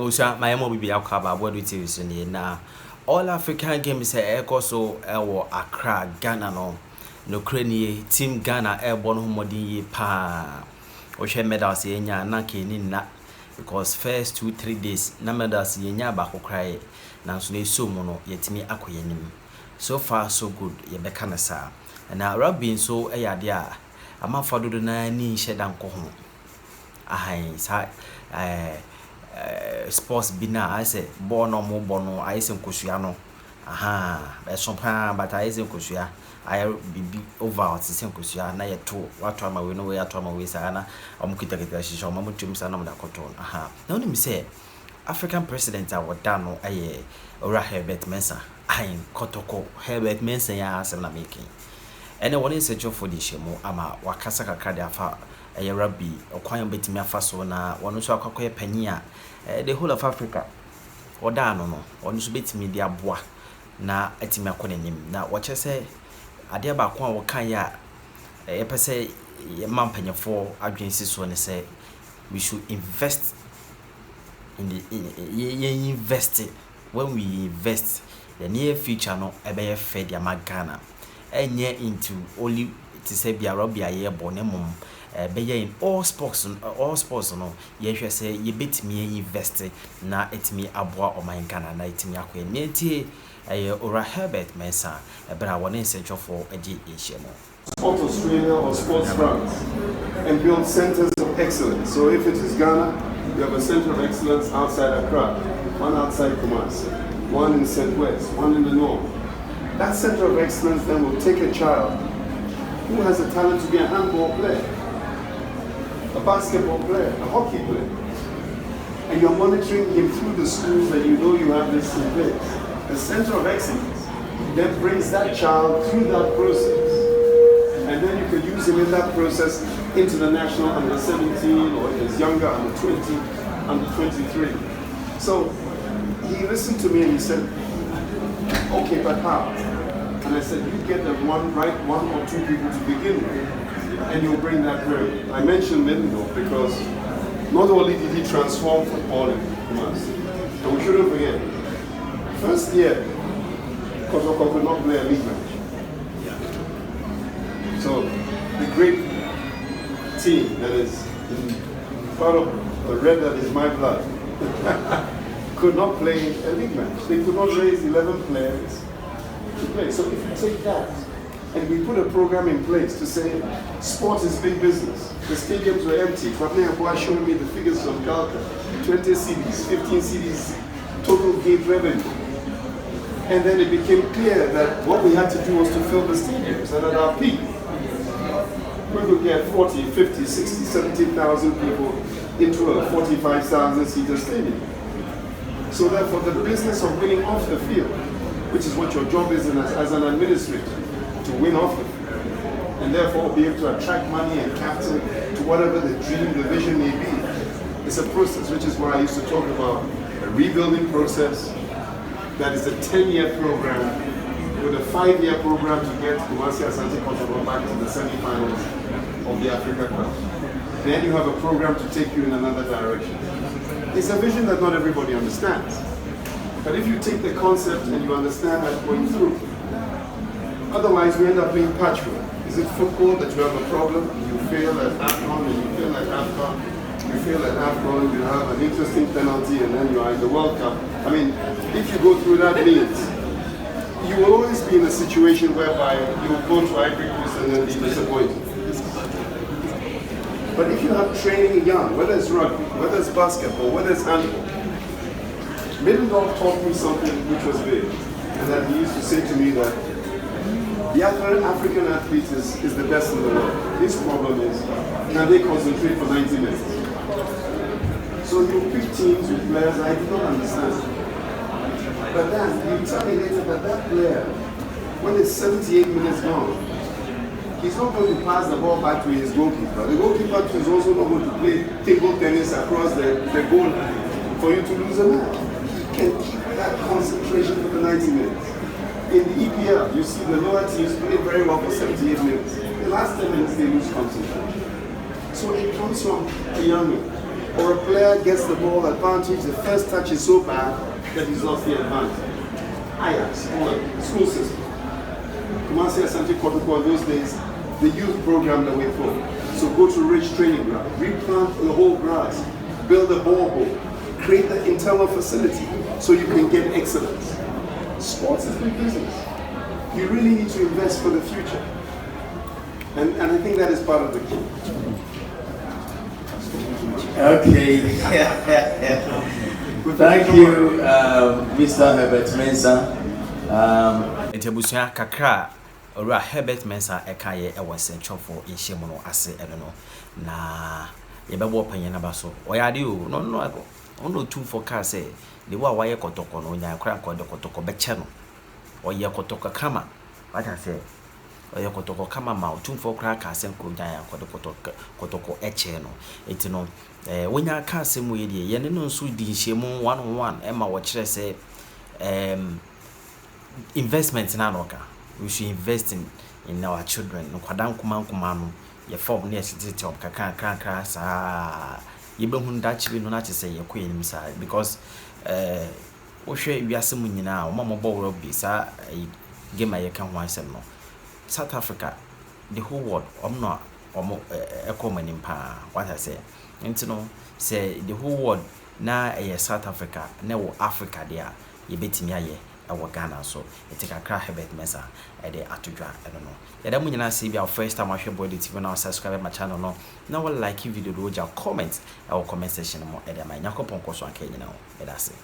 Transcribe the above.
Also, my mom will be out cover what it is in now. All African games also Accra, Ghana no crane team Ghana airborne homodi pa. Oshe medals yenya na keni na because first 2-3 days na medals yenya ba kokrai na so na so mu no yetimi akoyenim. So far so good ye beka na sa. Na rugby so eyade a amafa dodo na ni hyedan ko ho. Ahan sa sports bina I say bono mo bono I say nkosua no aha be so pa but I say nkosua I bibi over at say nkosua na ye to wato ama we no we ato ama we sa na omkita kita shisha omo tum sa na mo da koton aha na oni mi say African president a woda no aye Herbert Mensah ayin kotoko Herbert Mensah ya asem na making ene woni se jo for the shemo ama wakasa kakra de afa eye rugby okwan betimi afa so na wono so akwakoye panyi a the whole of Africa oda no no wono so betimi de aboa na atimi akonenim na wache se ade ba ko a wokan ya ye pese ye mampanyefo adwensi so ne say we should invest in the invest when we invest the near future no ebe fed ya magana enye into only to say bia rugby aye bonemum be in all sports no ye hwe say ye betimi invest na etimi aboa o man Ghana na etimi akwa ntie ora Herbert Mensah bra woni essential for agi ehye mo Sport Australia or Sports France and build centers of excellence. So if it is Ghana, you have a center of excellence outside Accra, one outside Kumasi, one in St. West, one in the north. That center of excellence then will take a child who has a talent to be a handball player, a basketball player, a hockey player, and you're monitoring him through the schools that you know you have this in place. The center of excellence then brings that child through that process. And then you could use him in that process into the national under 17 or his younger under 20, under 23. So he listened to me and he said, okay, but how? And I said, you get them one or two people to begin with, and you'll bring that very. I mentioned Lindo because not only did he transform football in Kumasi, and we shouldn't forget, first year, Kotoko could not play a league match. So the great team that is part of the red that is my blood could not play a league match. They could not raise 11 players to play. So if you take that and we put a program in place to say sport is big business. The stadiums were empty. Kwame Abua showed me the figures from Calcutta. 20 cities, 15 cities, total gate revenue. And then it became clear that what we had to do was to fill the stadiums. And at our peak, we could get 40, 50, 60, 70,000 people into a 45,000-seater stadium. So therefore, the business of winning off the field, which is what your job is as an administrator, to win off the field, and therefore be able to attract money and capital to whatever the dream, the vision may be, it's a process, which is why I used to talk about a rebuilding process that is a 10-year program with a 5-year program to get Kumasi Asante Kotoko back to the semi-finals of the Africa Cup. Then you have a program to take you in another direction. It's a vision that not everybody understands. But if you take the concept and you understand that going through, otherwise we end up being patchwork. Is it football that you have a problem? You fail at AFCON and you fail at AFCON. You fail at AFCON, you have an interesting penalty and then you are in the World Cup. I mean, if you go through that means, you will always be in a situation whereby you will go to Ivory Coast and then be disappointed. But if you have training young, whether it's rugby, whether it's basketball, whether it's handball, Middendorf taught me something which was big, and that he used to say to me that the African athlete is the best in the world. His problem is, can they concentrate for 90 minutes? So you pick teams with players I do not understand. But then you tell me later that that player, when it's 78 minutes gone, he's not going to pass the ball back to his goalkeeper. The goalkeeper is also not going to play table tennis across the goal line for you to lose a match. He can keep that concentration for the 90 minutes. In the EPL, you see the lower teams play very well for 78 minutes. The last 10 minutes, they lose concentration. So it comes from a young man. or a player gets the ball advantage, the first touch is so bad that he's lost the advantage. Ajax, school system. Kumasi Asante Kotoko, those days, the youth program that we put. So go to rich training ground, replant the whole grass, build a borehole, create the internal facility so you can get excellence. Sports is big business. You really need to invest for the future. And I think that is part of the key. Okay. Thank you, Mr. Herbert Mensah. Ntebusua kakra ora Herbert Mensah ekaye e was for inhyemu no ase eno no na yebebo panye na baso oyade o no 2 for car say the wa waye kotoko no nya kra ko de kotoko beche no oye kotoko kama what I say oye kotoko kama ma 2 for kra ka sem ko nya ya ko de kotoko eche no enti no wonya ka sem we de ye ne no nso di inhyemu 1-on-1 e ma wo kire say investment na noka. We should invest in our children. No kwadan kuma no ye form near city of kaka sa ye be hu nda chibi no na che say ye ko enim sa because wo hwe wiase mu nyina o mama ball rugby sa game aye kan ho asem no South Africa the whole world no economy pa what I say enti no say the whole world na South Africa na wo Africa there ye betimi aye Ghana, so it take a crack Herbert Mensah at the Atudra. I don't know. Yeah, that means I see our first time I share body TV now. Subscribe my channel no. Now like video, do your comment our comment section more. And my nyako ponko so anke now. That's it.